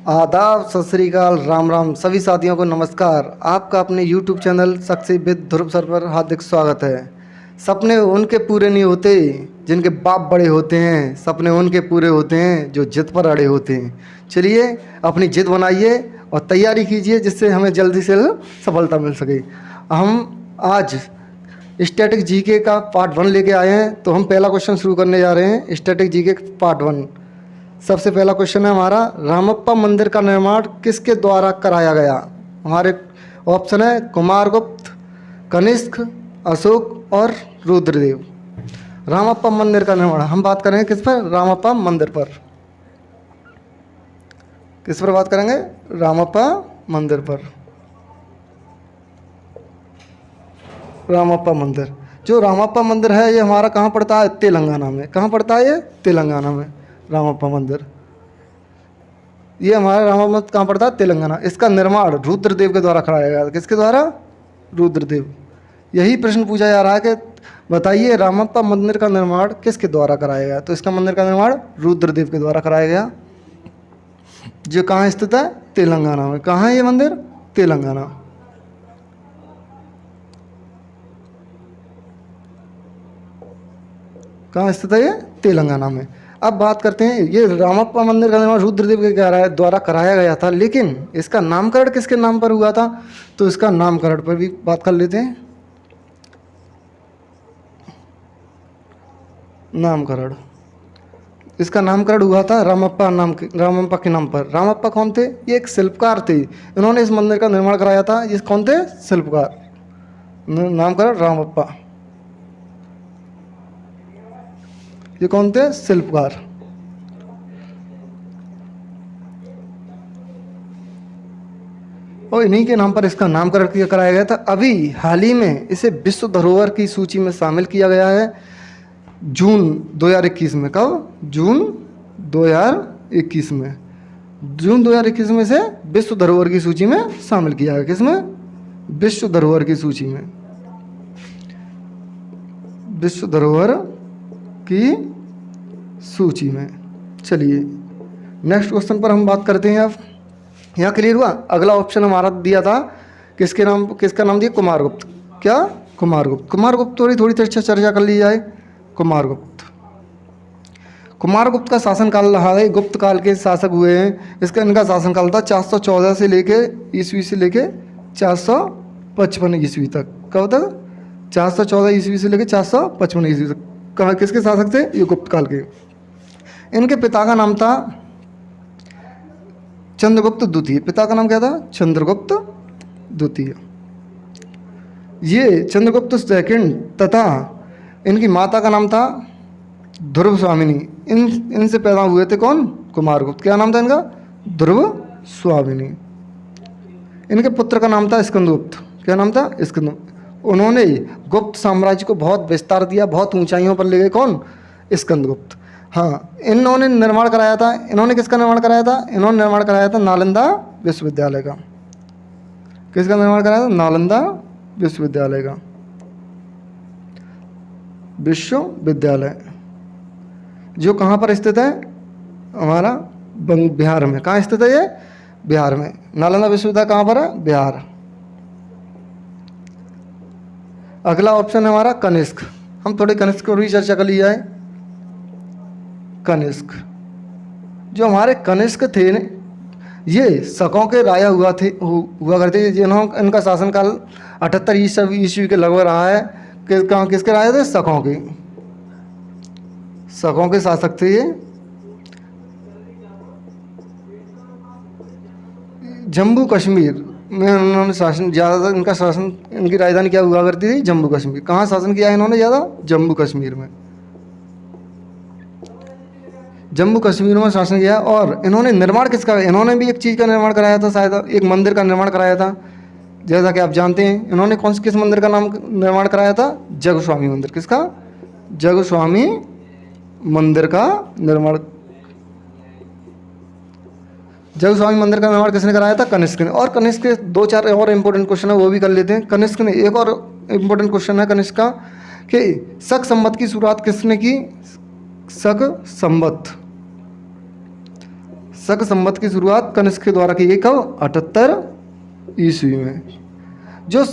आदाब, सत श्री अकाल, राम राम। सभी साथियों को नमस्कार। आपका अपने YouTube channel success with Dhruv sir पर हार्दिक स्वागत है। सपने उनके पूरे नहीं होते जिनके बाप बड़े होते हैं, सपने उनके पूरे होते हैं जो जिद पर अड़े होते हैं। चलिए अपनी जिद बनाइए और तैयारी कीजिए जिससे हमें जल्दी से सफलता मिल सके। हम आज स्टैटिक जीके का पार्ट 1 लेके आए हैं, तो हम पहला क्वेश्चन शुरू करने जा रहे हैं। Static GK part 1। सबसे पहला क्वेश्चन है हमारा, रामप्पा मंदिर का निर्माण किसके द्वारा कराया गया? हमारे ऑप्शन है कुमारगुप्त, कनिष्क, अशोक और रुद्रदेव। रामप्पा मंदिर का निर्माण हम बात करेंगे किस पर? रामप्पा मंदिर पर। किस पर बात करेंगे? रामप्पा मंदिर पर। रामप्पा मंदिर, जो रामप्पा मंदिर है ये हमारा कहाँ पड़ता है? तेलंगाना में। कहाँ पड़ता है ये? तेलंगाना में रामप्पा मंदिर। ये हमारा रामप्पा मंदिर कहाँ पड़ता है? तेलंगाना। इसका निर्माण रुद्रदेव के द्वारा कराया गया। किसके द्वारा? रुद्रदेव। यही प्रश्न पूछा जा रहा है कि बताइए रामप्पा मंदिर का निर्माण किसके द्वारा कराया गया? तो इसका मंदिर का निर्माण रुद्रदेव के द्वारा कराया गया, जो कहाँ स्थित है? तेलंगाना में। कहाँ है ये मंदिर? तेलंगाना। कहाँ स्थित है ये? तेलंगाना में। अब बात करते हैं, ये रामप्पा मंदिर का निर्माण रुद्रदेव के द्वारा कराया गया था, लेकिन इसका नामकरण किसके नाम पर हुआ था? तो इसका नामकरण पर भी बात कर लेते हैं। नामकरण, इसका नामकरण हुआ था रामप्पा के नाम पर। रामप्पा कौन थे? ये एक शिल्पकार थे। इन्होंने इस मंदिर का निर्माण कराया था। ये कौन थे? शिल्पकार। नामकरण रामप्पा। ये कौन थे? शिल्पकार। और इन्हीं के नाम पर इसका नामकरण कराया गया था। अभी हाल ही में इसे विश्व धरोहर की सूची में शामिल किया गया है, जून 2021 में। कब? जून 2021 में। जून 2021 में से विश्व धरोहर की सूची में शामिल किया गया। किसमें? विश्व धरोहर की सूची में। विश्व धरोहर की सूची में। चलिए नेक्स्ट क्वेश्चन पर हम बात करते हैं। अब यहाँ क्लियर हुआ? अगला ऑप्शन हमारा दिया था किसका नाम दिया? कुमारगुप्त। क्या? कुमारगुप्त। कुमारगुप्त थोड़ी चर्चा कर ली जाए। कुमारगुप्त का शासनकाल रहा है। गुप्त काल के शासक हुए हैं। इनका शासनकाल था 414 से लेके ईस्वी से लेके 455 ईस्वी तक। कब तक? 414 ईस्वी से लेके 455 ईस्वी तक। कहाँ किसके शासक थे? ये गुप्त काल के। इनके पिता का नाम था चंद्रगुप्त द्वितीय। पिता का नाम क्या था? चंद्रगुप्त द्वितीय। ये चंद्रगुप्त सेकंड तथा इनकी माता का नाम था ध्रुव स्वामिनी। इनसे पैदा हुए थे कौन? कुमारगुप्त। क्या नाम था इनका? ध्रुव स्वामिनी। इनके पुत्र का नाम था स्कंदगुप्त। क्या नाम था? स्कंदगुप्त। उन्होंने गुप्त साम्राज्य को बहुत विस्तार दिया, बहुत ऊंचाइयों पर ले गए। कौन? स्कंदगुप्त। हाँ, इन्होंने निर्माण कराया था। इन्होंने किसका निर्माण कराया था? इन्होंने निर्माण कराया था नालंदा विश्वविद्यालय का। किसका निर्माण कराया था? नालंदा विश्वविद्यालय का। विश्वविद्यालय जो कहाँ पर स्थित है? हमारा बिहार में। कहाँ स्थित है ये? बिहार में। नालंदा विश्वविद्यालय कहाँ पर है? बिहार। अगला ऑप्शन है हमारा कनिष्क। हम थोड़े कनिष्क पर भी चर्चा कर ली जाए। कनिष्क, जो हमारे कनिष्क थे ये शकों के राजा हुआ करते थे। जिन्होंने इनका शासनकाल 78 ईस्वी के लगभग रहा है। किसके राजा थे? शकों के। शकों के शासक थे ये। जम्मू कश्मीर में उन्होंने शासन ज़्यादातर, इनका शासन, इनकी राजधानी क्या हुआ करती थी? जम्मू कश्मीर। कहाँ शासन किया है इन्होंने ज़्यादा? जम्मू कश्मीर में। जम्मू कश्मीर में शासन किया। और इन्होंने निर्माण किसका? इन्होंने भी एक चीज़ का निर्माण कराया था, शायद एक मंदिर का निर्माण कराया था। जैसा कि आप जानते हैं, इन्होंने किस मंदिर का निर्माण कराया था? जगस्वामी मंदिर। किसका? जगस्वामी मंदिर का निर्माण। जगस्वामी मंदिर का निर्माण किसने कराया था? कनिष्क ने। और कनिष्क के 2-4 और इंपॉर्टेंट क्वेश्चन है, वो भी कर लेते हैं। कनिष्क ने एक और इंपॉर्टेंट क्वेश्चन है कनिष्क का कि शक संवत की शुरुआत किसने की? शक संवत। शक संवत की शुरुआत कनिष्क के द्वारा की गई कब? 78 ईस्वी में। जो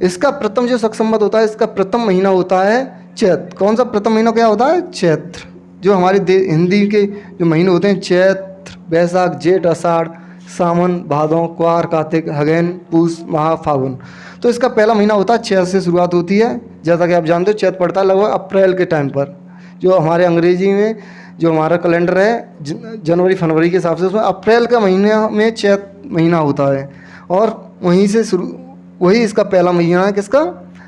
इसका प्रथम जो शक संवत होता है, इसका प्रथम महीना होता है चैत्र। कौन सा प्रथम महीना क्या होता है? चैत्र। जो हमारे हिंदी के जो महीने होते हैं, चैत्र, वैशाख, जेठ, आषाढ़, सावन, भादों, क्वार, कार्तिक, हगैन, पूस, माह, फागुन। तो इसका पहला महीना होता है चैत्र से शुरुआत होती है। जैसा कि आप जानते हो चैत्र पड़ता है लगभग अप्रैल के टाइम पर। जो हमारे अंग्रेजी में जो हमारा कैलेंडर है जनवरी फरवरी के हिसाब से, उसमें अप्रैल का महीना में चैत्र महीना होता है। और वहीं से वही इसका पहला महीना है किसका?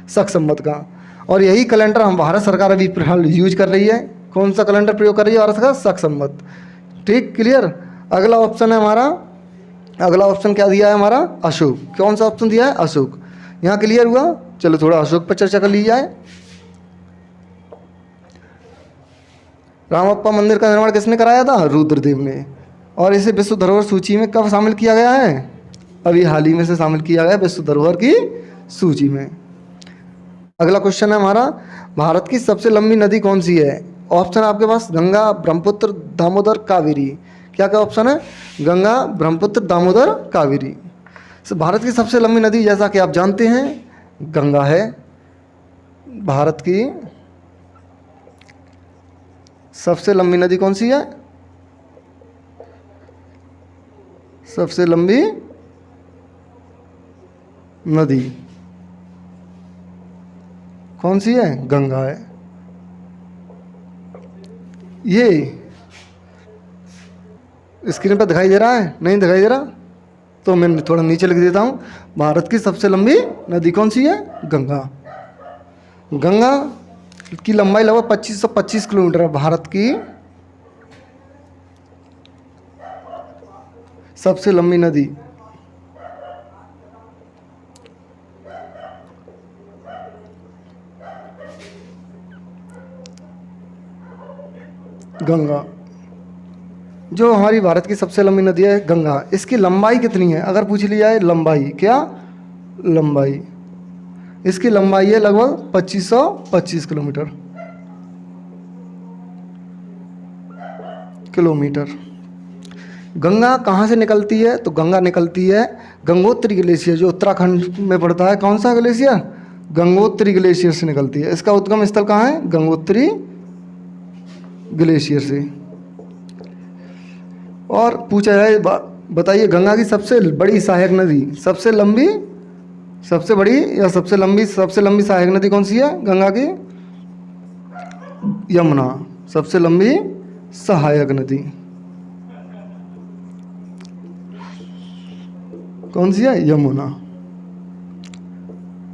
शक संवत का। और यही कैलेंडर हम भारत सरकार अभी फिलहाल यूज कर रही है। कौन सा कैलेंडर प्रयोग कर रही है भारत सरकार? शक संवत। ठीक, क्लियर। अगला ऑप्शन है हमारा, अगला ऑप्शन क्या दिया है हमारा? अशोक। कौन सा ऑप्शन दिया है? अशोक। यहाँ क्लियर हुआ। चलो थोड़ा अशोक पर चर्चा कर ली जाए। रामप्पा मंदिर का निर्माण किसने कराया था? रुद्रदेव ने। और इसे विश्व धरोहर सूची में कब शामिल किया गया है? अभी हाल ही में से शामिल किया गया विश्व धरोहर की सूची में। अगला क्वेश्चन है हमारा, भारत की सबसे लंबी नदी कौन सी है? ऑप्शन आपके पास गंगा, ब्रह्मपुत्र, दामोदर, कावेरी। क्या क्या ऑप्शन है? गंगा, ब्रह्मपुत्र, दामोदर, कावेरी। भारत की सबसे लंबी नदी जैसा कि आप जानते हैं गंगा है। भारत की सबसे लंबी नदी कौन सी है? सबसे लंबी नदी कौन सी है? गंगा है। ये स्क्रीन पर दिखाई दे रहा है? नहीं दिखाई दे रहा तो मैं थोड़ा नीचे लिख देता हूँ। भारत की सबसे लंबी नदी कौन सी है? गंगा। गंगा की लंबाई लगभग 2525 किलोमीटर है। भारत की सबसे लंबी नदी गंगा। जो हमारी भारत की सबसे लंबी नदी है गंगा, इसकी लंबाई कितनी है? अगर पूछ लिया है लंबाई, क्या लंबाई? इसकी लंबाई है लगभग 2525 किलोमीटर। गंगा कहाँ से निकलती है? तो गंगा निकलती है गंगोत्री ग्लेशियर, जो उत्तराखंड में पड़ता है। कौन सा ग्लेशियर? गंगोत्री ग्लेशियर से निकलती है। इसका उद्गम स्थल कहाँ है? गंगोत्री ग्लेशियर से। और पूछा जाए, बताइए गंगा की सबसे बड़ी सहायक नदी, सबसे लंबी, सबसे बड़ी या सबसे लंबी सहायक नदी कौन सी है गंगा की? यमुना। सबसे लंबी सहायक नदी कौन सी है? यमुना।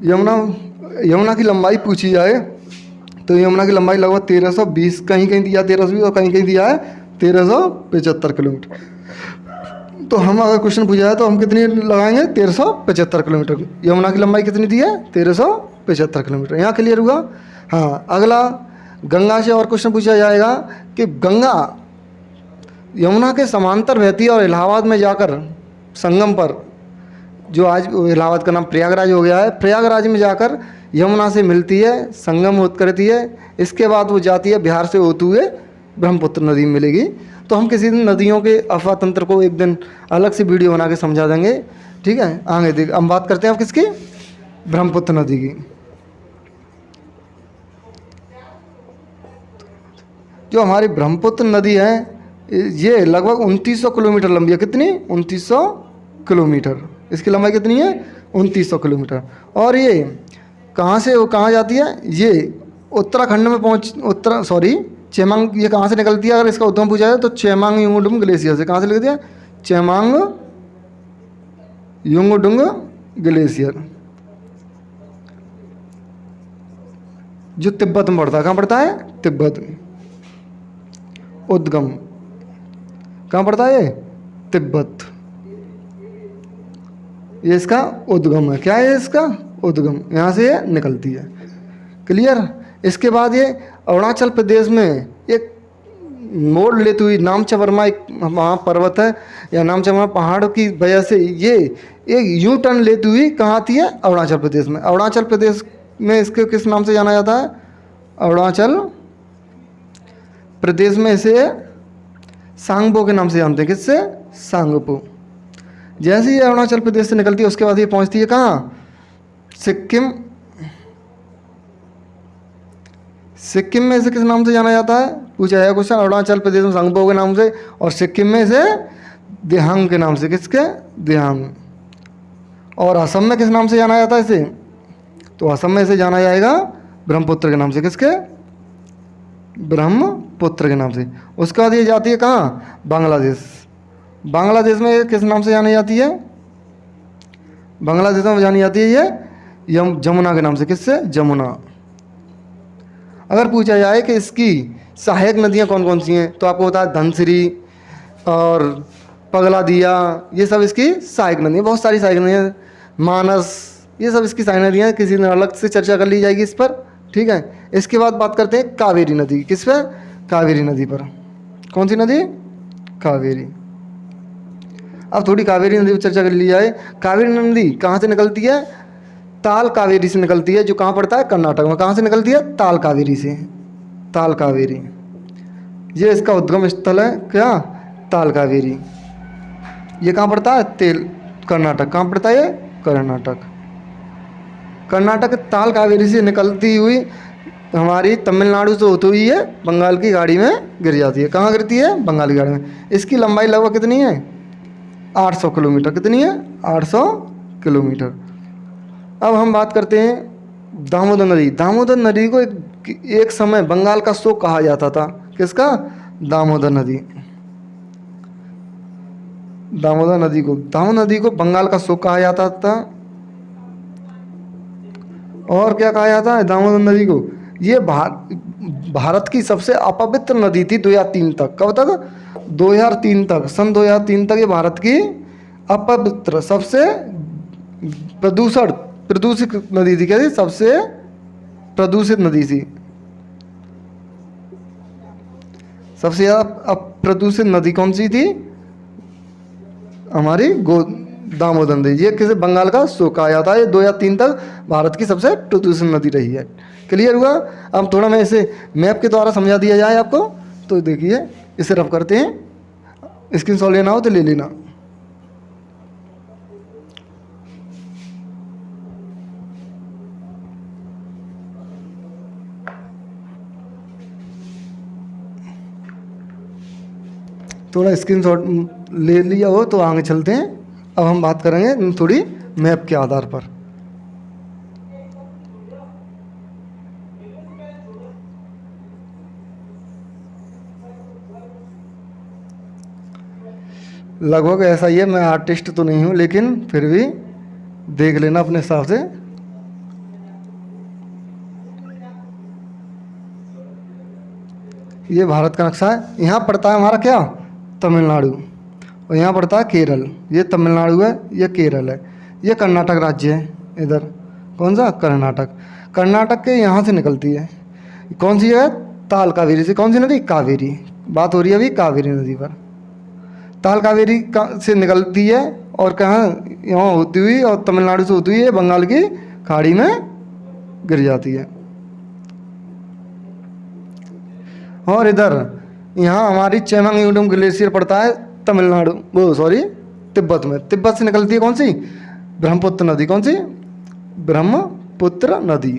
यमुना की लंबाई पूछी जाए तो यमुना की लंबाई लगभग 1320, कहीं कहीं दिया 1320 और कहीं कहीं दिया है 1375 किलोमीटर। तो हम अगर क्वेश्चन पूछा जाए तो हम कितनी लगाएंगे? 1375 किलोमीटर। यमुना की लंबाई कितनी दी है? 1375 किलोमीटर। यहाँ क्लियर हुआ। हाँ, अगला गंगा से और क्वेश्चन पूछा जाएगा कि गंगा यमुना के समांतर बहती है और इलाहाबाद में जाकर संगम पर, जो आज इलाहाबाद का नाम प्रयागराज हो गया है, प्रयागराज में जाकर यमुना से मिलती है, संगम होत करती है। इसके बाद वो जाती है बिहार से होते हुए ब्रह्मपुत्र नदी में मिलेगी। तो हम किसी दिन नदियों के अफवाह तंत्र को एक दिन अलग से वीडियो बना के समझा देंगे। ठीक है, आगे देख हम बात करते हैं अब किसकी? ब्रह्मपुत्र नदी की। जो हमारी ब्रह्मपुत्र नदी है ये लगभग 2900 किलोमीटर लंबी है। कितनी? 2900 किलोमीटर। इसकी लंबाई कितनी है? 2900 किलोमीटर। और ये कहाँ से वो कहाँ जाती है? ये उत्तराखंड में चेमांग, ये कहाँ से निकलती है? अगर इसका उद्गम पूछा जाए तो चेमांग युंगडुंग ग्लेशियर से। कहाँ से निकलती है? चेमांग युंगडुंग ग्लेशियर, जो तिब्बत में पड़ता है। कहाँ पड़ता है? तिब्बत में। उद्गम कहाँ पड़ता है? ये तिब्बत। ये इसका उद्गम है। क्या है इसका उद्गम? यहाँ से ये निकलती है। क्लियर। इसके बाद ये अरुणाचल प्रदेश में एक मोड़ लेती हुई नामचबरमा एक वहाँ पर्वत है या नामचबरमा पहाड़ की वजह से ये एक यू टर्न लेती हुई कहाँ आती है? अरुणाचल प्रदेश में। अरुणाचल प्रदेश में इसके किस नाम से जाना जाता है? अरुणाचल प्रदेश में इसे सांगपो के नाम से जानते हैं। किससे? सांगपो। जैसे ही अरुणाचल प्रदेश से निकलती है उसके बाद ये पहुंचती है कहाँ? सिक्किम। सिक्किम में इसे किस नाम से जाना जाता है? पूछा है क्वेश्चन। अरुणाचल प्रदेश में सांगपो के नाम से और सिक्किम में इसे दिहांग के नाम से। किसके? दिहांग। और असम में किस नाम से जाना जाता है इसे? तो असम में इसे जाना जाएगा ब्रह्मपुत्र के नाम से। किसके? ब्रह्मपुत्र के नाम से। उसके बाद ये जाती है कहाँ? बांग्लादेश। बांग्लादेश में किस नाम से जानी जाती है? बांग्लादेश में जानी जाती है ये जमुना के नाम से। किससे? जमुना। अगर पूछा जाए कि इसकी सहायक नदियाँ कौन कौन सी हैं, तो आपको बता धनसिरी और पगला दिया, ये सब इसकी सहायक नदियाँ। बहुत सारी सहायक नदियाँ, मानस, ये सब इसकी सहायक नदियाँ। किसी दिन अलग से चर्चा कर ली जाएगी इस पर, ठीक है। इसके बाद बात करते हैं कावेरी नदी। किस पर? कावेरी नदी पर। कौन सी नदी? कावेरी। अब थोड़ी कावेरी नदी पर चर्चा कर ली जाए। कावेरी नदी कहाँ से निकलती है? ताल कावेरी से निकलती है, जो कहाँ पड़ता है? कर्नाटक में। कहाँ से निकलती है? ताल कावेरी से। ताल कावेरी, ये इसका उद्गम स्थल है। क्या? ताल कावेरी। ये कहाँ पड़ता है? कर्नाटक। कहाँ पड़ता है ये? कर्नाटक। कर्नाटक ताल कावेरी से निकलती हुई हमारी तमिलनाडु से होती हुई ये बंगाल की खाड़ी में गिर जाती है। कहाँ गिरती है? बंगाल की खाड़ी में। इसकी लंबाई लगभग कितनी है? 800 किलोमीटर। कितनी है? 800 किलोमीटर। अब हम बात करते हैं दामोदर नदी। दामोदर नदी को एक समय बंगाल का शोक कहा जाता था। किसका? दामोदर नदी। दामोदर नदी को बंगाल का शोक कहा जाता था। और क्या कहा जाता है दामोदर नदी को? ये भारत की सबसे अपवित्र नदी थी 2003 तक। कब तक? 2003 तक। सन 2003 तक ये भारत की अपवित्र, सबसे प्रदूषित नदी थी। क्या थी? सबसे प्रदूषित नदी थी। सबसे ज़्यादा प्रदूषित नदी कौन सी थी? हमारी दामोदर नदी। ये किसी बंगाल का शोक कहा जाता है। ये 2003 तक भारत की सबसे प्रदूषित नदी रही है। क्लियर हुआ? अब थोड़ा मैं इसे मैप के द्वारा समझा दिया जाए आपको, तो देखिए इसे रफ करते हैं। स्क्रीनशॉट लेना हो तो ले लेना। थोड़ा स्क्रीनशॉट ले लिया हो तो आगे चलते हैं। अब हम बात करेंगे थोड़ी मैप के आधार पर। लगभग ऐसा ही है। मैं आर्टिस्ट तो नहीं हूँ, लेकिन फिर भी देख लेना अपने हिसाब से। ये भारत का नक्शा है। यहाँ पड़ता है हमारा क्या? तमिलनाडु। और यहाँ पड़ता है केरल। ये तमिलनाडु है, ये केरल है, ये कर्नाटक राज्य है। इधर कौन सा? कर्नाटक। कर्नाटक के यहाँ से निकलती है कौन सी है? ताल कावेरी से। कौन सी नदी? कावेरी। बात हो रही है अभी कावेरी नदी पर। ताल कावेरी से निकलती है और कहाँ? यहाँ होती हुई और तमिलनाडु से होती हुई बंगाल की खाड़ी में गिर जाती है। और इधर यहाँ हमारी चेमांगयुडम ग्लेशियर पड़ता है तमिलनाडु, तिब्बत में। तिब्बत से निकलती है कौन सी? ब्रह्मपुत्र नदी। कौन सी? ब्रह्मपुत्र नदी।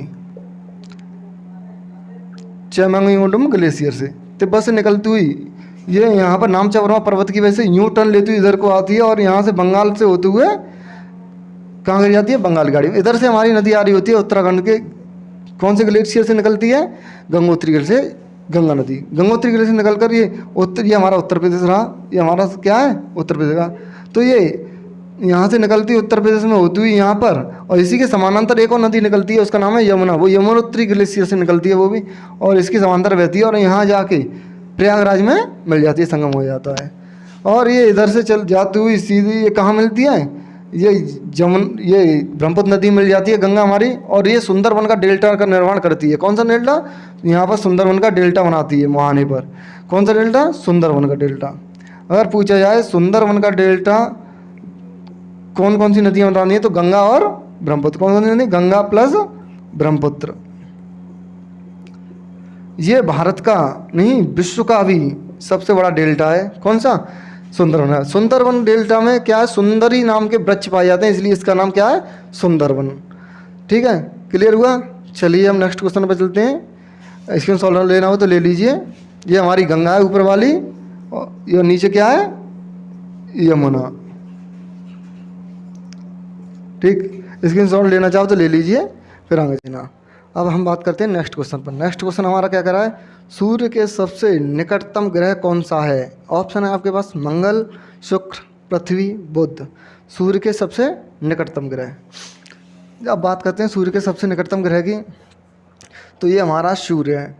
चेमांगयुडम ग्लेशियर से तिब्बत से निकलती हुई ये यहाँ पर नामचवरमा पर्वत की वजह से यूं टर्न लेती हुई इधर को आती है और यहाँ से बंगाल से होते हुए कहाँ गिर जाती है? बंगाल की खाड़ी में। इधर से हमारी नदी आ रही होती है उत्तराखंड के कौन से ग्लेशियर से निकलती है? गंगोत्री ग्लेशियर से। गंगा नदी गंगोत्री ग्लेशियर से निकलकर ये हमारा उत्तर प्रदेश रहा। ये हमारा क्या है? उत्तर प्रदेश का। तो ये यहाँ से निकलती है उत्तर प्रदेश में होती हुई यहाँ पर, और इसी के समानांतर एक और नदी निकलती है, उसका नाम है यमुना। वो यमुनोत्री ग्लेशियर से निकलती है वो भी, और इसकी समांतर बहती है और यहाँ जाके प्रयागराज में मिल जाती है, संगम हो जाता है। और ये इधर से चल जाती हुई सीधी ये कहाँ मिलती है? ये ब्रह्मपुत्र नदी मिल जाती है, गंगा हमारी। और ये सुंदरवन का डेल्टा का निर्माण करती है। कौन सा डेल्टा? यहाँ पर सुंदरवन का डेल्टा बनाती है मुहाने पर। कौन सा डेल्टा? सुंदरवन का डेल्टा। अगर पूछा जाए सुंदरवन का डेल्टा कौन कौन सी नदियाँ बतानी है, तो गंगा और ब्रह्मपुत्र। कौन सी नदी? गंगा प्लस ब्रह्मपुत्र। ये भारत का नहीं, विश्व का भी सबसे बड़ा डेल्टा है। कौन सा? सुंदरवन है। सुंदरवन डेल्टा में क्या है? सुंदरी नाम के वृक्ष पाए जाते हैं, इसलिए इसका नाम क्या है? सुंदरवन। ठीक है, क्लियर हुआ? चलिए हम नेक्स्ट क्वेश्चन पर चलते हैं। इसके सॉल्व लेना हो तो ले लीजिए। ये हमारी गंगा है ऊपर वाली, और ये नीचे क्या है? यमुना। ठीक, इसके सॉल्व लेना चाहो तो ले लीजिए, फिर आगे चलना। अब हम बात करते हैं नेक्स्ट क्वेश्चन पर। नेक्स्ट क्वेश्चन हमारा क्या करा है? सूर्य के सबसे निकटतम ग्रह कौन सा है? ऑप्शन है आपके पास मंगल, शुक्र, पृथ्वी, बुध। सूर्य के सबसे निकटतम ग्रह। अब बात करते हैं सूर्य के सबसे निकटतम ग्रह की, तो ये हमारा सूर्य है।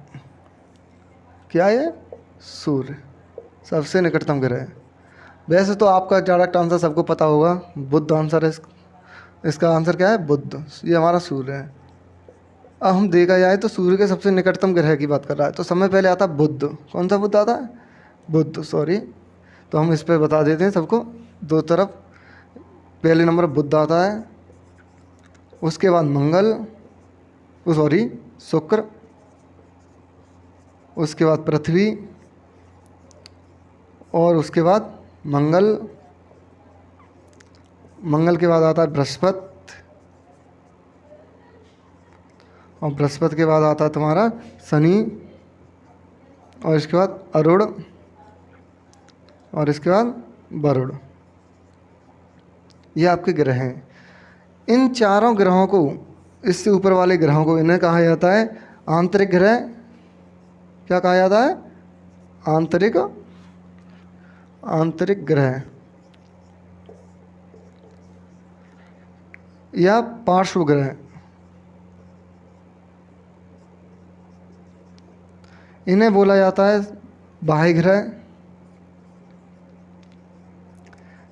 क्या है? सूर्य सबसे निकटतम ग्रह है। वैसे तो आपका डायरेक्ट आंसर सबको पता होगा, बुध आंसर है। इसका आंसर क्या है? बुध। ये हमारा सूर्य है। अब हम देखा जाए तो सूर्य के सबसे निकटतम ग्रह की बात कर रहा है, तो समय पहले आता है बुध। कौन सा बुध आता है? बुध, सॉरी। तो हम इस पर बता देते हैं सबको दो तरफ। पहले नंबर बुध आता है, उसके बाद मंगल, सॉरी शुक्र, उसके बाद पृथ्वी, और उसके बाद मंगल के बाद आता है बृहस्पति, और बृहस्पति के बाद आता है तुम्हारा शनि, और इसके बाद अरुण, और इसके बाद वरुण। ये आपके ग्रह हैं। इन चारों ग्रहों को, इससे ऊपर वाले ग्रहों को, इन्हें कहा जाता है आंतरिक ग्रह। क्या कहा जाता है? आंतरिक ग्रह या पार्श्व ग्रह। इन्हें बोला जाता है बाह्य ग्रह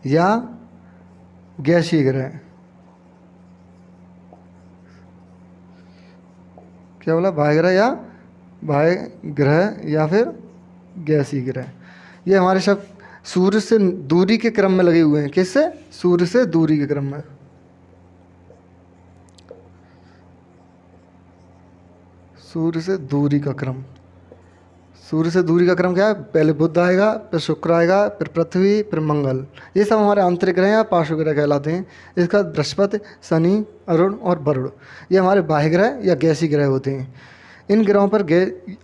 या गैसीय ग्रह। क्या बोला? बाह्य ग्रह या फिर गैसीय ग्रह। ये हमारे सब सूर्य से दूरी के क्रम में लगे हुए हैं। किससे? सूर्य से दूरी के क्रम में। सूर्य से दूरी का क्रम। सूर्य से दूरी का क्रम क्या है? पहले बुध आएगा, फिर शुक्र आएगा, फिर पृथ्वी, फिर मंगल। ये सब हमारे आंतरिक ग्रह या पार्श्व ग्रह कहलाते हैं। इसका बृहस्पति, शनि, अरुण और वरुण, ये हमारे बाह्य ग्रह या गैसीय ग्रह होते हैं। इन ग्रहों पर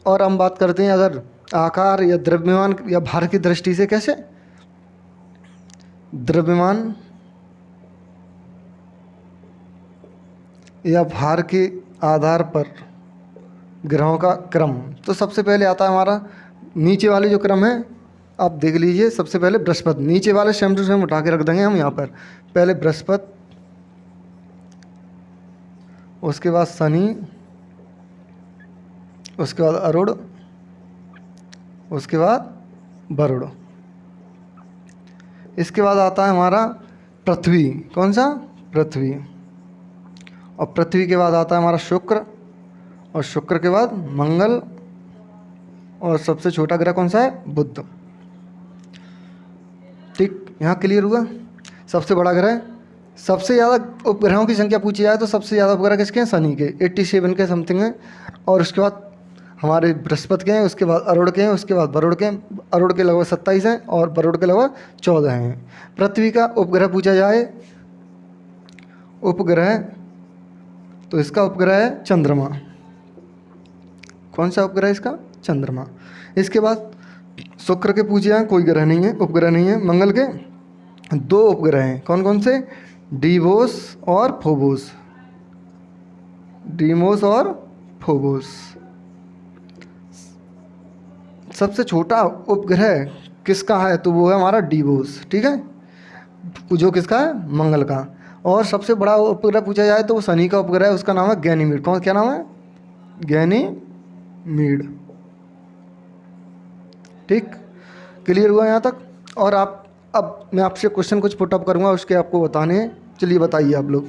और हम बात करते हैं अगर आकार या द्रव्यमान या भार की दृष्टि से। कैसे? द्रव्यमान या भार के आधार पर ग्रहों का क्रम। तो सबसे पहले आता है हमारा नीचे वाले जो क्रम है, आप देख लीजिए। सबसे पहले बृहस्पति, नीचे वाले सेम टू सेम उठा के रख देंगे हम यहाँ पर। पहले बृहस्पति, उसके बाद शनि, उसके बाद अरुण, उसके बाद वरुण। इसके बाद आता है हमारा पृथ्वी। कौन सा? पृथ्वी। और पृथ्वी के बाद आता है हमारा शुक्र, और शुक्र के बाद मंगल, और सबसे छोटा ग्रह कौन सा है? बुध। ठीक, यहाँ क्लियर हुआ? सबसे बड़ा ग्रह। सबसे ज़्यादा उपग्रहों की संख्या पूछी जाए तो सबसे ज़्यादा उपग्रह किसके हैं? शनि के, 87 के समथिंग हैं। और उसके बाद हमारे बृहस्पति के हैं, उसके बाद अरुण के हैं, उसके बाद वरुण के हैं। अरुण के लगभग 27 हैं और वरुण के लगभग 14 हैं। पृथ्वी का उपग्रह पूछा जाए, उपग्रह, तो इसका उपग्रह है चंद्रमा। कौन सा उपग्रह इसका? चंद्रमा। इसके बाद शुक्र के पूछे जाए, कोई ग्रह नहीं है, उपग्रह नहीं है। मंगल के 2 उपग्रह हैं। कौन कौन से? डीमोस और फोबोस। डीमोस और फोबोस। सबसे छोटा उपग्रह किसका है? तो वो है हमारा डीमोस। ठीक है, जो किसका है? मंगल का। और सबसे बड़ा उपग्रह पूछा जाए तो वो शनि का उपग्रह है, उसका नाम है गैनीमीड। कौन, क्या नाम है? गैनीमीड। ठीक, क्लियर हुआ यहाँ तक? और आप, अब मैं आपसे क्वेश्चन कुछ पुटअप करूँगा, उसके आपको बताने हैं। चलिए बताइए आप लोग।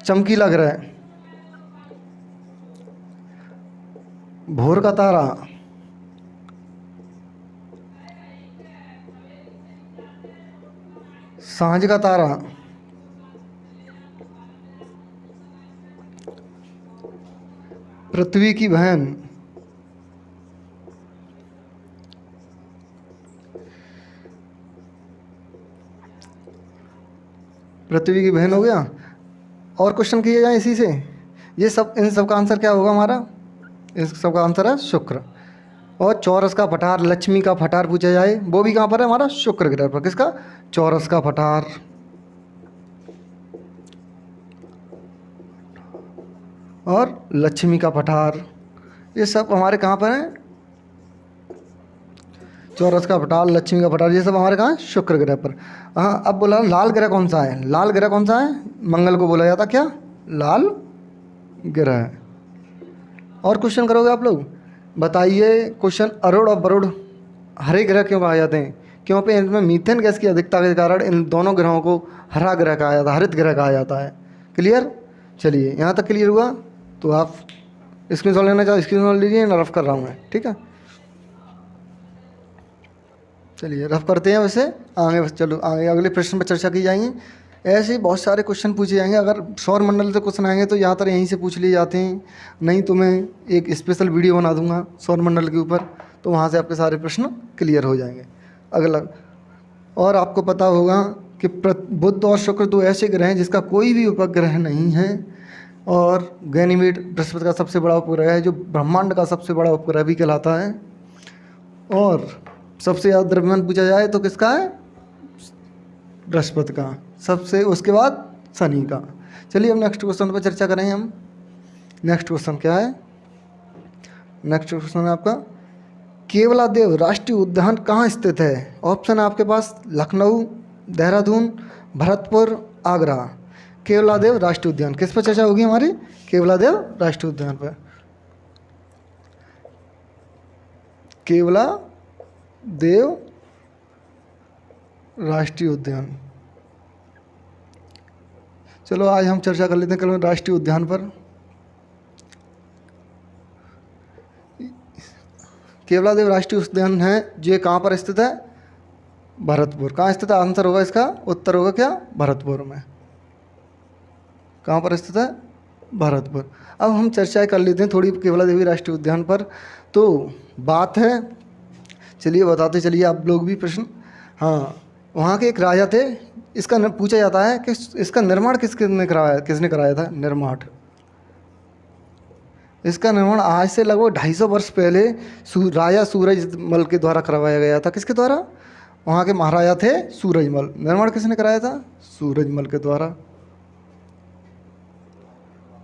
चमकीला ग्रह, भोर का तारा, सांझ का तारा, पृथ्वी की बहन, पृथ्वी की बहन हो गया। और क्वेश्चन किए जाए इसी से। ये सब, इन सब का आंसर क्या होगा हमारा? इस सब का आंसर है शुक्र। और चौरस का पठार, लक्ष्मी का पठार पूछा जाए, वो भी कहाँ पर है? हमारा शुक्र ग्रह पर। किसका? चौरस का पठार। और लक्ष्मी का पठार, ये सब हमारे कहाँ पर हैं? चौरस का पठार, लक्ष्मी का पठार, ये सब हमारे कहाँ? शुक्र ग्रह पर। हाँ, अब बोला लाल ग्रह कौन सा है? लाल ग्रह कौन सा है? मंगल को बोला जाता क्या? लाल ग्रह। और क्वेश्चन करोगे आप लोग? बताइए क्वेश्चन, अरुण और वरुण हरे ग्रह क्यों कहा जाते हैं? क्योंकि इनमें मीथेन गैस की अधिकता के कारण इन दोनों ग्रहों को हरा ग्रह कहा जाता है, हरित ग्रह कहा जाता है। क्लियर? चलिए, यहाँ तक क्लियर हुआ? तो आप स्क्रीनशॉट लेना चाहो स्क्रीनशॉट लीजिए, ना रफ कर रहा हूँ मैं, ठीक है? चलिए रफ करते हैं। वैसे आगे चलो, आगे अगले प्रश्न पर चर्चा की जाएंगी। ऐसे ही बहुत सारे क्वेश्चन पूछे जाएंगे। अगर सौर मंडल से क्वेश्चन आएंगे तो यहाँ पर यहीं से पूछ लिए जाते हैं, नहीं तो मैं एक स्पेशल वीडियो बना दूंगा सौर मंडल के ऊपर, तो वहाँ से आपके सारे प्रश्न क्लियर हो जाएंगे। अगला, और आपको पता होगा कि बुध और शुक्र दो ऐसे ग्रह हैं जिसका कोई भी उपग्रह नहीं है, और गैनीमेड बृहस्पति का सबसे बड़ा उपग्रह है, जो ब्रह्मांड का सबसे बड़ा उपग्रह भी कहलाता है। और सबसे ज़्यादा द्रव्यमान पूछा जाए तो किसका है? बृहस्पति का सबसे, उसके बाद शनि का। चलिए अब नेक्स्ट क्वेश्चन पर चर्चा करें हम। नेक्स्ट क्वेश्चन क्या है? नेक्स्ट क्वेश्चन है आपका, केवलादेव राष्ट्रीय उद्यान कहाँ स्थित है? ऑप्शन है आपके पास लखनऊ, देहरादून, भरतपुर, आगरा। केवलादेव राष्ट्रीय उद्यान, किस पर चर्चा होगी हमारी? केवलादेव राष्ट्रीय उद्यान पर। केवलादेव राष्ट्रीय उद्यान, चलो आज हम चर्चा कर लेते हैं केवल राष्ट्रीय उद्यान पर। केवलादेव राष्ट्रीय उद्यान है जो ये कहाँ पर स्थित है? भरतपुर। कहाँ स्थित है? आंसर होगा इसका, उत्तर होगा क्या? भरतपुर में। कहाँ पर स्थित है? भरतपुर। अब हम चर्चा कर लेते हैं थोड़ी केवलादेवी राष्ट्रीय उद्यान पर। तो बात है, चलिए बताते चलिए आप लोग भी प्रश्न। हाँ, वहाँ के एक राजा थे, इसका पूछा जाता है कि इसका निर्माण किसने कराया था? निर्माण, इसका निर्माण आज से लगभग 250 वर्ष पहले राजा सूरजमल के द्वारा करवाया गया था। किसके द्वारा? वहाँ के महाराजा थे सूरजमल। निर्माण किसने कराया था? सूरजमल के द्वारा।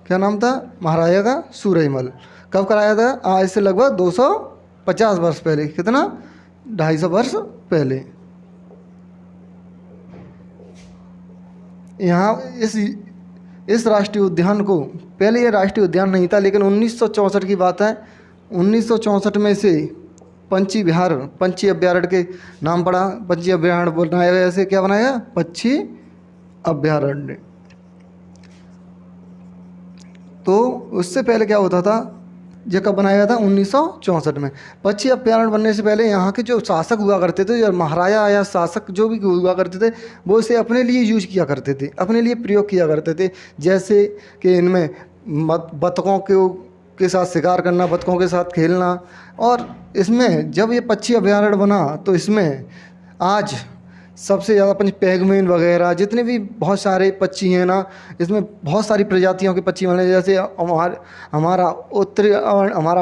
क्या नाम था महाराजा का? सूरजमल। कब कराया था? आज से लगभग 250 वर्ष पहले। कितना? 250 वर्ष पहले। यहाँ इस राष्ट्रीय उद्यान को, पहले ये राष्ट्रीय उद्यान नहीं था, लेकिन 1964 की बात है, 1964 में से पंछी अभ्यारण्य के नाम पड़ा। पंछी अभ्यारण्य बनाया गया। ऐसे क्या बनाया? पंछी अभ्यारण्य। तो उससे पहले क्या होता था? ये कब बनाया गया था? 1964 में। पक्षी अभ्यारण्य बनने से पहले यहाँ के जो शासक हुआ करते थे, जो महाराजा या शासक जो भी हुआ करते थे, वो इसे अपने लिए यूज किया करते थे, अपने लिए प्रयोग किया करते थे। जैसे कि इनमें बतखों के साथ शिकार करना, बतखों के साथ खेलना। और इसमें जब ये पक्षी अभ्यारण्य बना तो इसमें आज सबसे ज़्यादा पेंगुइन वगैरह जितने भी बहुत सारे पक्षी हैं ना, इसमें बहुत सारी प्रजातियों के पक्षी बने। जैसे हमारा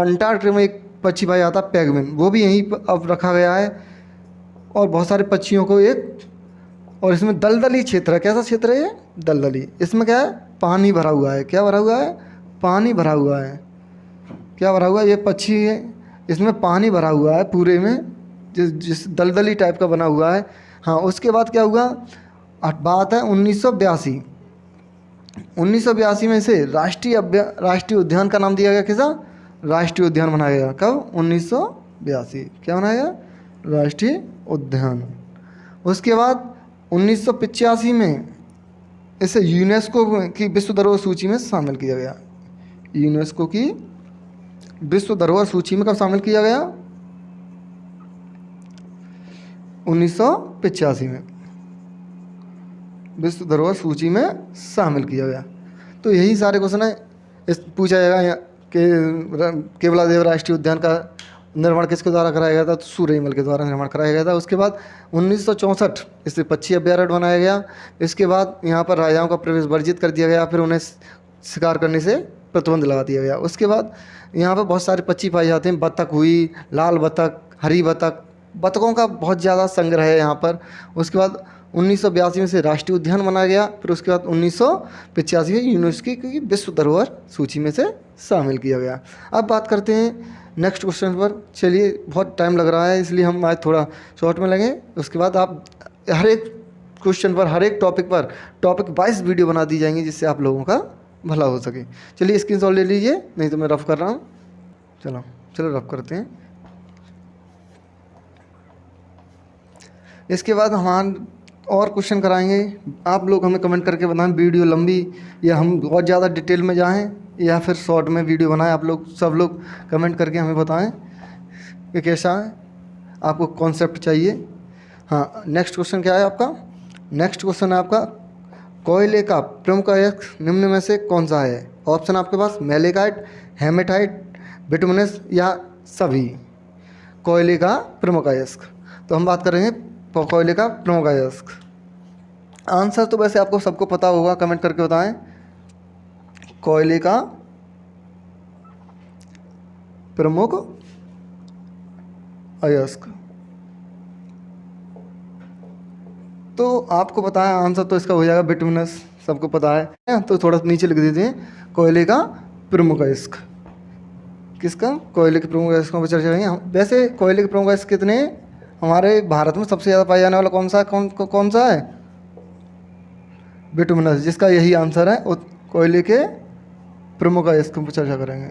अंटार्कटिका में एक पक्षी पाया जाता है पेंगुइन, वो भी यहीं पर अब रखा गया है। और बहुत सारे पक्षियों को और इसमें दलदली क्षेत्र है। कैसा क्षेत्र है ये? दलदली। इसमें क्या है? पानी भरा हुआ है। क्या भरा हुआ है? पानी भरा हुआ है। क्या भरा हुआ है? ये पक्षी है, इसमें पानी भरा हुआ है पूरे में, जिस दलदली टाइप का बना हुआ है। हाँ, उसके बाद क्या हुआ? बात है 1982। 1982 में से राष्ट्रीय उद्यान का नाम दिया गया। किसा? राष्ट्रीय उद्यान बनाया गया। कब? 1982। क्या बनाया गया? राष्ट्रीय उद्यान। उसके बाद 1985 में इसे यूनेस्को की विश्व धरोहर सूची में शामिल किया गया। यूनेस्को की विश्व धरोहर सूची में कब शामिल किया गया? 1985 में विश्व धरोहर सूची में शामिल किया गया। तो यही सारे क्वेश्चन है। पूछा जाएगा कि केवलादेव राष्ट्रीय उद्यान का निर्माण किसके द्वारा कराया गया था? तो सूर्यमल के द्वारा निर्माण कराया गया था। उसके बाद 1964 इसे पक्षी अभ्यारण्य बनाया गया। इसके बाद यहाँ पर राजाओं का प्रवेश वर्जित कर दिया गया, फिर उन्हें शिकार करने से प्रतिबंध लगा दिया गया। उसके बाद यहाँ पर बहुत सारे पक्षी पाए जाते हैं, बतख हुई, लाल बतख, हरी बतख, बतखों का बहुत ज़्यादा संग्रह है यहाँ पर। उसके बाद 1982 में से राष्ट्रीय उद्यान बनाया गया। फिर उसके बाद 1985 में यूनेस्को की विश्व धरोहर सूची में से शामिल किया गया। अब बात करते हैं नेक्स्ट क्वेश्चन पर। चलिए, बहुत टाइम लग रहा है इसलिए हम आज थोड़ा शॉर्ट में लगे। उसके बाद आप हर एक क्वेश्चन पर, हर एक टॉपिक पर टॉपिक वाइज वीडियो बना दी जाएंगी, जिससे आप लोगों का भला हो सके। चलिए स्क्रीनशॉट ले लीजिए, नहीं तो मैं रफ कर रहा हूँ। चलो रफ करते हैं। इसके बाद हम और क्वेश्चन कराएंगे। आप लोग हमें कमेंट करके बताएं वीडियो लंबी या हम बहुत ज़्यादा डिटेल में जाएं या फिर शॉर्ट में वीडियो बनाएं। आप लोग सब लोग कमेंट करके हमें बताएं कि कैसा है, आपको कॉन्सेप्ट चाहिए। हाँ, नेक्स्ट क्वेश्चन क्या है आपका? नेक्स्ट क्वेश्चन है आपका, कोयले का प्रमुख अयस्क निम्न में से कौन सा है? ऑप्शन आपके पास मेलेकाइट, हेमेटाइट, बिटुमिनस या सभी। कोयले का प्रमुख अयस्क, तो हम बात करेंगे कोयले का प्रमुख अयस्क। आंसर तो वैसे आपको सबको पता होगा, कमेंट करके बताएं। कोयले का प्रमुख अयस्क, तो आपको पता है आंसर तो इसका हो जाएगा बिटुमिनस, सबको पता है। तो थोड़ा नीचे लिख देते हैं कोयले का प्रमुख अयस्क। किसका? कोयले के प्रमुख अयस्कों पर चर्चा करेंगे। वैसे कोयले के प्रमुख अयस्क कितने हैं? हमारे भारत में सबसे ज़्यादा पाया जाने वाला कौन सा है? बिटुमिनस, जिसका यही आंसर है। कोयले के प्रमुख अयस्कों पर चर्चा करेंगे।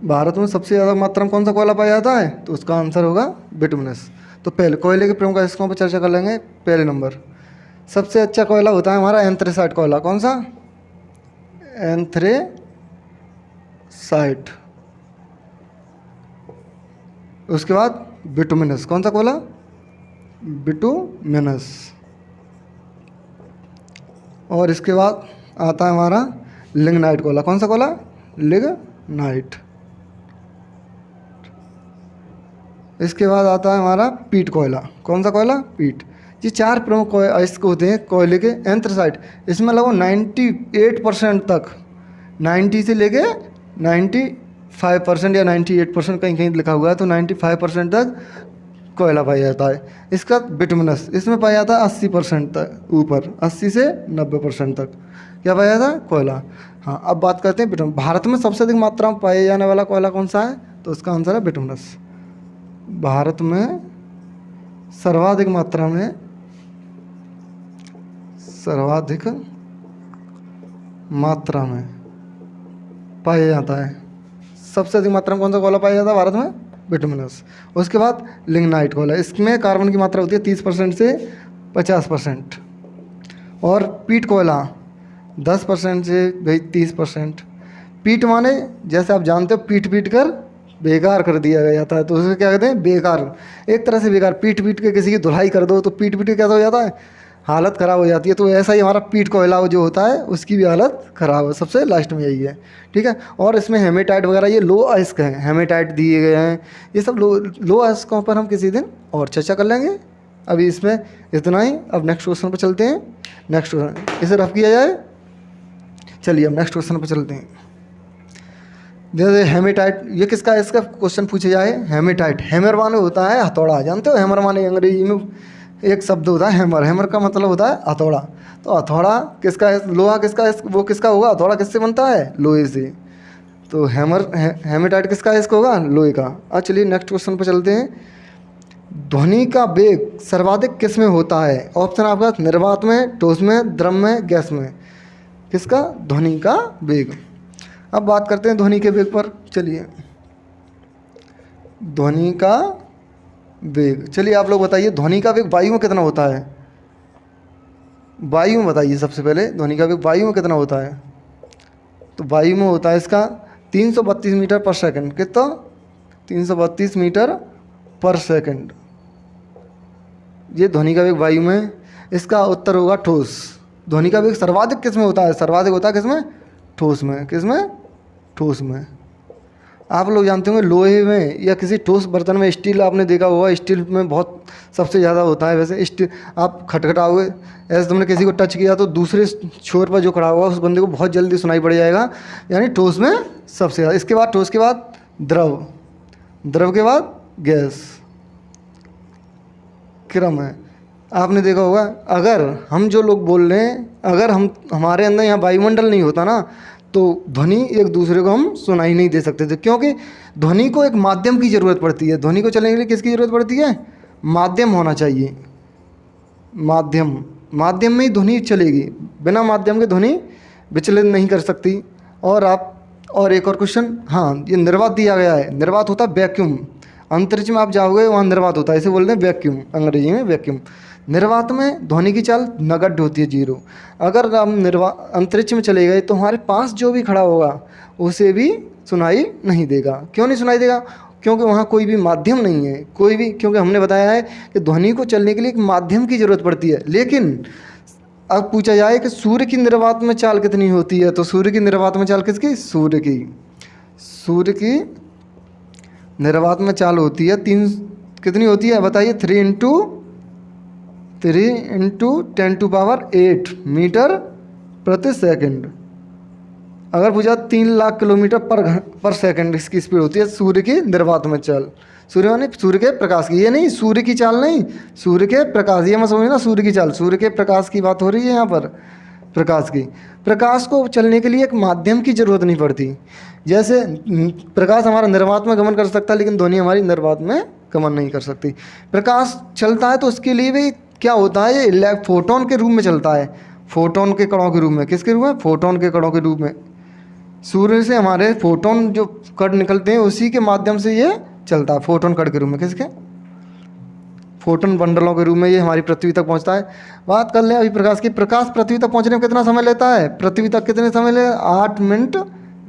भारत में सबसे ज़्यादा मात्रा में कौन सा कोयला पाया जाता है? तो उसका आंसर होगा बिटुमिनस। तो पहले कोयले के प्रमुख अयस्कों पर चर्चा कर लेंगे। पहले नंबर, सबसे अच्छा कोयला होता है हमारा एंथ्रेसाइट कोयला। कौन सा? एंथ्रेसाइट। उसके बाद बिटुमिनस। कौन सा कोयला? बिटुमिनस। और इसके बाद आता है हमारा लिग्नाइट कोयला। कौन सा कोयला? लिग्नाइट। इसके बाद आता है हमारा पीट कोयला। कौन सा कोयला? पीट। ये चार प्रमुख अयस्क होते हैं कोयले के। एंथ्रेसाइट, इसमें लगभग 98% तक, 90 से लेके 95% या 98% कहीं कहीं लिखा हुआ है, तो 95% तक कोयला पाया जाता है। इसका बिटुमिनस, इसमें पाया जाता है 80% तक ऊपर, 80 से 90% तक क्या पाया जाता है? कोयला। हाँ, अब बात करते हैं बिटुमिनस। भारत में सबसे अधिक मात्रा में पाया जाने वाला कोयला कौन सा है? तो उसका आंसर है बिटुमिनस। भारत में सर्वाधिक मात्रा में पाया जाता है। सबसे अधिक मात्रा में कौन सा कोयला पाया जाता है भारत में? बिटुमिनस। उसके बाद लिग्नाइट कोयला, इसमें कार्बन की मात्रा होती है 30% से 50%। और पीट कोयला 10% से 30%। पीट माने जैसे आप जानते हो, पीट कर बेकार कर दिया गया था, तो उसे क्या कहते हैं? बेकार। एक तरह से बेकार। पीट के किसी की धुलाई कर दो तो पीट के कैसा हो जाता है? हालत ख़राब हो जाती है। तो ऐसा ही हमारा पीट कोयला जो होता है उसकी भी हालत ख़राब है। सबसे लास्ट में यही है, ठीक है। और इसमें हेमेटाइट वगैरह ये लो अयस्क हैं, हेमेटाइट दिए गए हैं। ये सब लो अयस्कों पर हम किसी दिन और चर्चा कर लेंगे। अभी इसमें इतना ही। अब नेक्स्ट क्वेश्चन पर चलते हैं। नेक्स्ट क्वेश्चन इसे रफ किया जाए। चलिए अब नेक्स्ट क्वेश्चन पर चलते हैं। जैसे हेमेटाइट, ये किसका है? इसका क्वेश्चन पूछा जाए। हेमेटाइट, हैमर माने होता है हथौड़ा। जानते हो हैमर माने अंग्रेजी में एक शब्द होता है हैमर। हैमर का मतलब होता है हथौड़ा। तो हथौड़ा किसका है? लोहा किसका है? वो किसका होगा? हथौड़ा किससे बनता है? लोहे से। तो हेमेटाइट किसका है? इसका होगा लोहे का। अब चलिए नेक्स्ट क्वेश्चन पर चलते हैं। ध्वनि का वेग सर्वाधिक किस में होता है? ऑप्शन आपका निर्वात में, ठोस में, द्रव में, गैस में। किसका? ध्वनि का वेग। अब बात करते हैं ध्वनि के वेग पर। चलिए, ध्वनि का वेग, चलिए आप लोग बताइए ध्वनि का वेग वायु में कितना होता है? वायु में बताइए सबसे पहले, ध्वनि का वेग वायु में कितना होता है? तो वायु में होता है इसका 332 मीटर पर सेकंड। कितना? 332 मीटर पर सेकंड। ये ध्वनि का वेग वायु में। इसका उत्तर होगा ठोस। ध्वनि का वेग सर्वाधिक किस में होता है? सर्वाधिक होता है किस में? ठोस में। किस में? ठोस में। आप लोग जानते होंगे लोहे में या किसी ठोस बर्तन में, स्टील आपने देखा होगा, स्टील में बहुत सबसे ज़्यादा होता है। वैसे स्टील आप खटखटाओगे, ऐसे तुमने किसी को टच किया तो दूसरे छोर पर जो खड़ा हुआ उस बंदे को बहुत जल्दी सुनाई पड़ जाएगा, यानी ठोस में सबसे ज़्यादा। इसके बाद ठोस के बाद द्रव, द्रव के बाद गैस, क्रम है। आपने देखा होगा, अगर हम जो लोग बोल रहे हैं, अगर हमारे अंदर यहाँ वायुमंडल नहीं होता ना, तो ध्वनि एक दूसरे को हम सुनाई नहीं दे सकते थे, क्योंकि ध्वनि को एक माध्यम की ज़रूरत पड़ती है। ध्वनि को चलने के लिए किसकी ज़रूरत पड़ती है? माध्यम होना चाहिए। माध्यम, माध्यम में ही ध्वनि चलेगी, बिना माध्यम के ध्वनि विचलित नहीं कर सकती। और एक और क्वेश्चन, हाँ, ये निर्वात दिया गया है। निर्वात होता है वैक्यूम। अंतरिक्ष में आप जाओगे वहाँ निर्वात होता है, इसे बोलते हैं वैक्यूम, अंग्रेजी में वैक्यूम। निर्वात में ध्वनि की चाल नगण्य होती है, 0। अगर हम अंतरिक्ष में चले गए तो हमारे पास जो भी खड़ा होगा उसे भी सुनाई नहीं देगा। क्यों नहीं सुनाई देगा? क्योंकि वहाँ कोई भी माध्यम नहीं है, कोई भी, क्योंकि हमने बताया है कि ध्वनि को चलने के लिए एक माध्यम की ज़रूरत पड़ती है। लेकिन अब पूछा जाए कि सूर्य की निर्वात में चाल कितनी होती है, तो सूर्य की निर्वात में चाल किसकी? सूर्य की निर्वात में चाल होती है 3, कितनी होती है बताइए? 3 × 10⁸ मीटर प्रति सेकंड। अगर पूछा 3 लाख किलोमीटर पर सेकंड इसकी स्पीड होती है सूर्य की निर्वात में चाल। सूर्य माने सूर्य के प्रकाश की, ये नहीं सूर्य की चाल नहीं, सूर्य के प्रकाश, ये मत समझना सूर्य की चाल, सूर्य के प्रकाश की बात हो रही है यहाँ पर, प्रकाश की। प्रकाश को चलने के लिए एक माध्यम की ज़रूरत नहीं पड़ती। जैसे प्रकाश हमारा निर्वात में गमन कर सकता है, लेकिन ध्वनि हमारी निर्वात में गमन नहीं कर सकती। प्रकाश चलता है तो उसके लिए भी क्या होता है? ये फोटोन के रूप में चलता है, फोटोन के कणों के रूप में। किसके रूप में? फोटोन के कणों के रूप में। सूर्य से हमारे फोटोन जो कण निकलते हैं उसी के माध्यम से ये चलता है, फोटोन कण के रूप में। किसके? फोटोन बंडलों के रूप में ये हमारी पृथ्वी तक पहुंचता है। बात कर लें अभी प्रकाश की। प्रकाश पृथ्वी तक पहुंचने में कितना समय लेता है? पृथ्वी तक कितने समय ले? 8 मिनट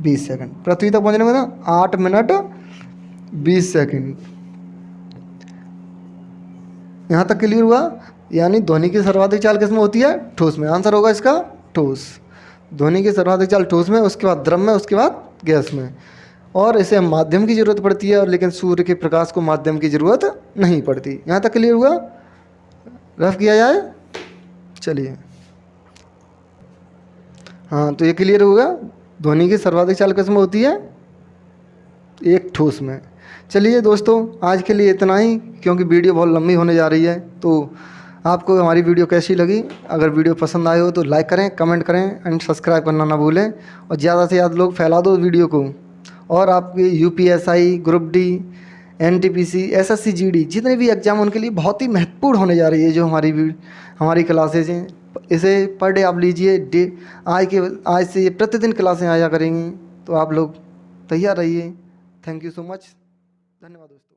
20 सेकंड। पृथ्वी तक पहुंचने में ना 8 मिनट 20 सेकंड। यहाँ तक क्लियर हुआ? यानी ध्वनि की सर्वाधिक चाल किसमें होती है? ठोस में। आंसर होगा इसका ठोस। ध्वनि की सर्वाधिक चाल ठोस में, उसके बाद द्रव में, उसके बाद गैस में। और इसे माध्यम की ज़रूरत पड़ती है, और लेकिन सूर्य के प्रकाश को माध्यम की ज़रूरत नहीं पड़ती। यहाँ तक क्लियर हुआ? रफ किया जाए, चलिए। हाँ, तो ये क्लियर होगा। ध्वनि की सर्वाधिक चाल किसमें होती है? एक ठोस में। चलिए दोस्तों, आज के लिए इतना ही, क्योंकि वीडियो बहुत लंबी होने जा रही है। तो आपको हमारी वीडियो कैसी लगी? अगर वीडियो पसंद आए हो तो लाइक करें, कमेंट करें एंड सब्सक्राइब करना ना भूलें। और ज़्यादा से ज़्यादा लोग फैला दो वीडियो को। और आपके UPSI, group D, NTPC, SSC, GD जितने भी एग्जाम उनके लिए बहुत ही महत्वपूर्ण होने जा रही है जो हमारी क्लासेज हैं। इसे पर डे आप लीजिए। आज से ये प्रतिदिन क्लासें आया करेंगी, तो आप लोग तैयार रहिए। Thank you so much. धन्यवाद दोस्तों।